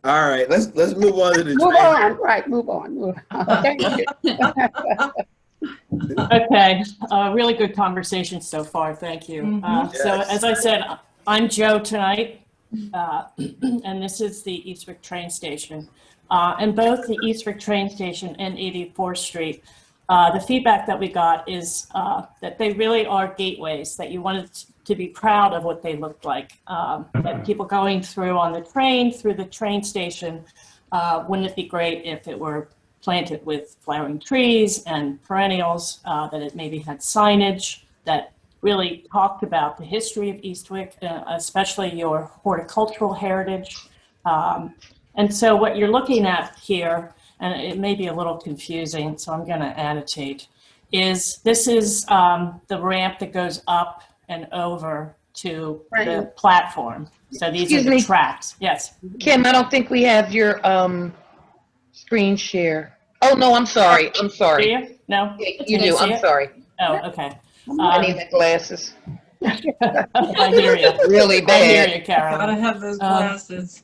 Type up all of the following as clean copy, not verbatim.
All right, let's move on to the Move train. on, right, move on. Thank you. Okay, really good conversation so far. Thank you. So Yes. as I said, I'm Joe tonight, and this is the Eastwick train station. And both the Eastwick train station and 84th Street, the feedback that we got is that they really are gateways, that you wanted to be proud of what they looked like. That people going through on the train, through the train station, wouldn't it be great if it were planted with flowering trees and perennials, that it maybe had signage that really talked about the history of Eastwick, especially your horticultural heritage. And so what you're looking at here, and it may be a little confusing, so I'm going to annotate, is this is the ramp that goes up and over to the platform. So these are the tracks. Yes. Kim, I don't think we have your screen share. Oh, no, I'm sorry. I'm sorry. Do you? No? You do. I'm sorry. Oh, okay. I need the glasses. I hear you. Really bad. I hear you, Carol. Gotta have those glasses.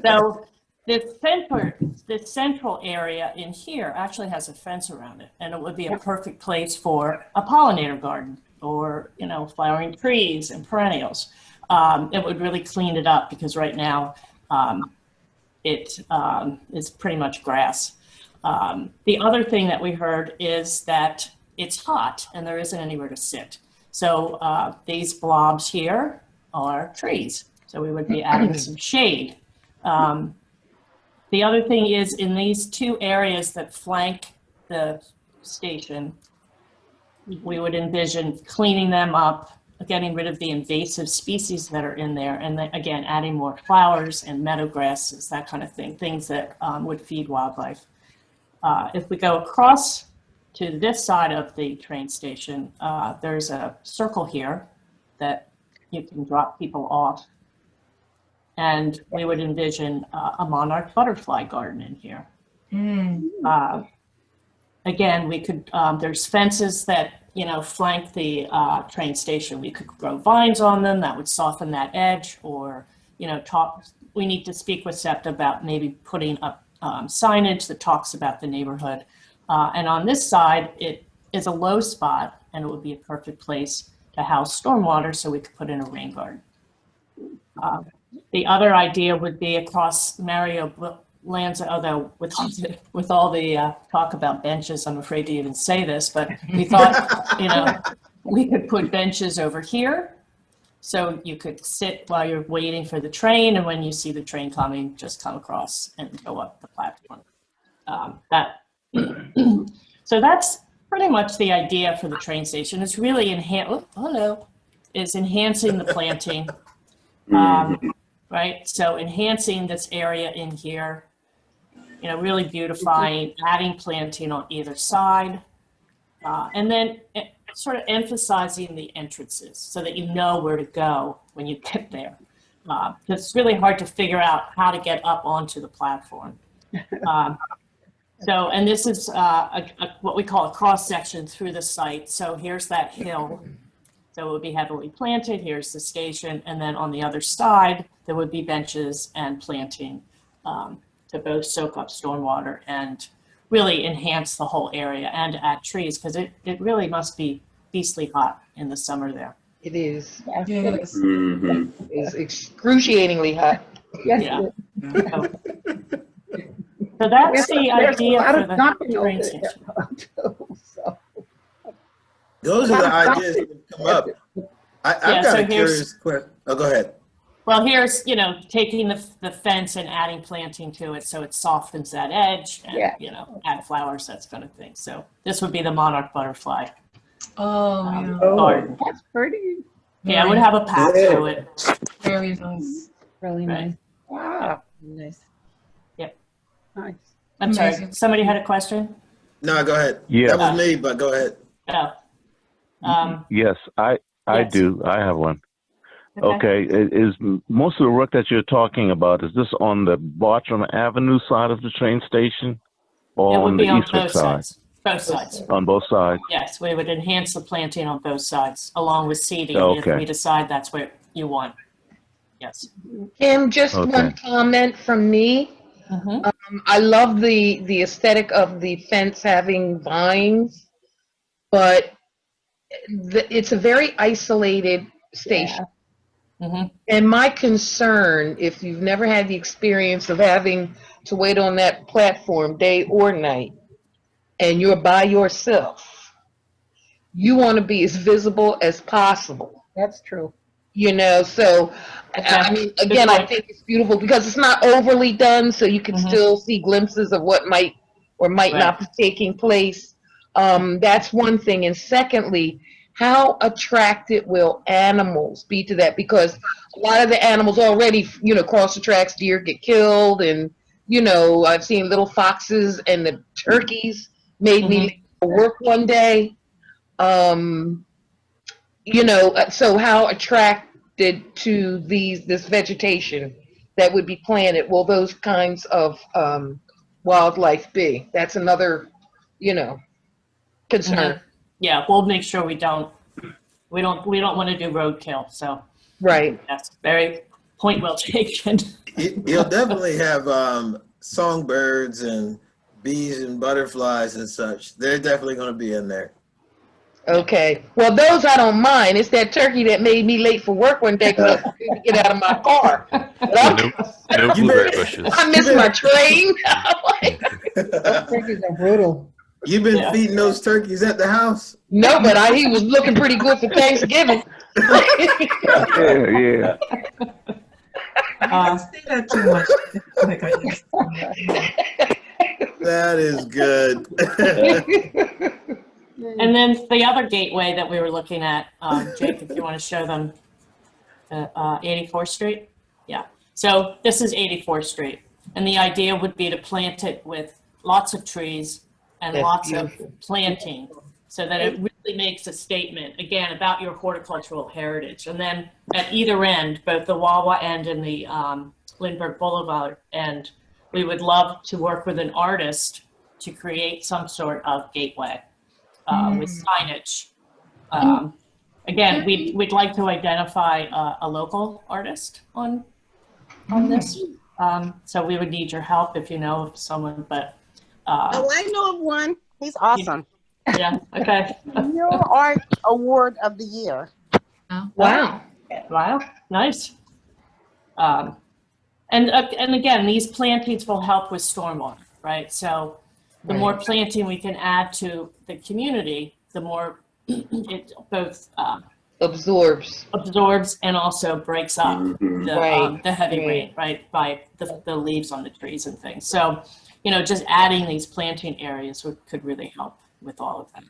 So the central area in here actually has a fence around it, and it would be a perfect place for a pollinator garden or, you know, flowering trees and perennials. It would really clean it up because right now it is pretty much grass. The other thing that we heard is that it's hot and there isn't anywhere to sit. So these blobs here are trees. So we would be adding some shade. The other thing is in these two areas that flank the station, we would envision cleaning them up, getting rid of the invasive species that are in there, and then, again, adding more flowers and meadow grasses, that kind of thing, things that would feed wildlife. If we go across to this side of the train station, there's a circle here that you can drop people off. And we would envision a monarch butterfly garden in here. Again, we could, there's fences that, you know, flank the train station. We could grow vines on them that would soften that edge, or, you know, we need to speak with SEPTA about maybe putting up signage that talks about the neighborhood. And on this side, it is a low spot, and it would be a perfect place to house stormwater, so we could put in a rain garden. The other idea would be across Mario Lanza, although with all the talk about benches, I'm afraid to even say this, but we thought, you know, we could put benches over here, so you could sit while you're waiting for the train, and when you see the train coming, just come across and go up the platform. So that's pretty much the idea for the train station. It's really enhancing the planting. Right, so enhancing this area in here, you know, really beautifying, adding planting on either side, and then sort of emphasizing the entrances so that you know where to go when you get there. It's really hard to figure out how to get up onto the platform. So, and this is what we call a cross section through the site. So here's that hill. So it would be heavily planted. Here's the station. And then on the other side, there would be benches and planting to both soak up stormwater and really enhance the whole area, and add trees, because it really must be beastly hot in the summer there. It is. Yes. It's excruciaingly hot. Yes, Yeah. it So that's is. the There's a idea lot for of the dumping train over station. there, too, so. Those are the ideas that come up. I've got so a curious question. Oh, go ahead. Well, here's, you know, taking the fence and adding planting to it so it softens that edge, and, you know, add flowers, that kind of thing. So this would be the monarch butterfly garden. That's pretty. Yeah, it would have a path to it. Very nice. Really nice. Wow, Nice. nice. I'm sorry, somebody had a question? No, go ahead. Yeah. That was me, but go ahead. Oh. Yes, I Yes. do. I have one. Okay. Is most of the work that you're talking about, is this on the Bartram Avenue side of the train station, or It would on be the on Eastwick both side? sides. Both sides. On both sides. Yes, we would enhance the planting on both sides, along with seeding if Okay. we decide that's what you want. Yes. Kim, just Okay. one comment from me. Mhm. I love the aesthetic of the fence having vines, but it's a very isolated station. Mhm. And my concern, if you've never had the experience of having to wait on that platform day or night, and you're by yourself, you want to be as visible as possible. That's true. You know, so I Okay. mean, Good again, I point. think it's beautiful because it's not overly done, so you can Mhm. still see glimpses of what might or might Right. not be taking place. That's one thing. And secondly, how attracted will animals be to that? Because a lot of the animals already, you know, cross the tracks, deer get killed, and you know, I've seen little foxes and the turkeys made me Mhm. late for work one day. Um, you know, so how attracted to this vegetation that would be planted will those kinds of wildlife be? That's another, you know, concern. Mhm. Yeah, we'll make sure we don't want to do roadkill. So Right. that's very point well taken. You'll definitely have songbirds and bees and butterflies and such. They're definitely going to be in there. Okay. Well, those I don't mind. It's that turkey that made me late for work one day because I was afraid to get out of my car. But No You blueberry bet. bushes. I missed my train. I'm like, Those turkeys are brutal. You've been Yeah. feeding those turkeys at the house? no, but he was looking pretty good for Thanksgiving. Yeah, yeah. I say that too much. Like I used to. That is good. And then the other gateway that we were looking at, Jake, if you want to show them, 84th Street. Yeah. So this is 84th Street, and the idea would be to plant it with lots of trees and That's lots beautiful. of planting, so that it really makes a statement again about your horticultural heritage. And then at either end, both the Wawa end and the Lindbergh Boulevard end, we would love to work with an artist to create some sort of gateway with signage. Again, we'd like to identify a local artist on this. So we would need your help if you know of someone, but Oh, I know of one. He's awesome. yeah, okay. Your Art Award of the Year. Wow. Wow, nice. And again, these plantings will help with stormwater, right? So the more planting we can add to the community, the more it both Absorbs. absorbs and also breaks up Right, the heavy right. rain, right, by the leaves on the trees and things. So, you know, just adding these planting areas could really help with all of that.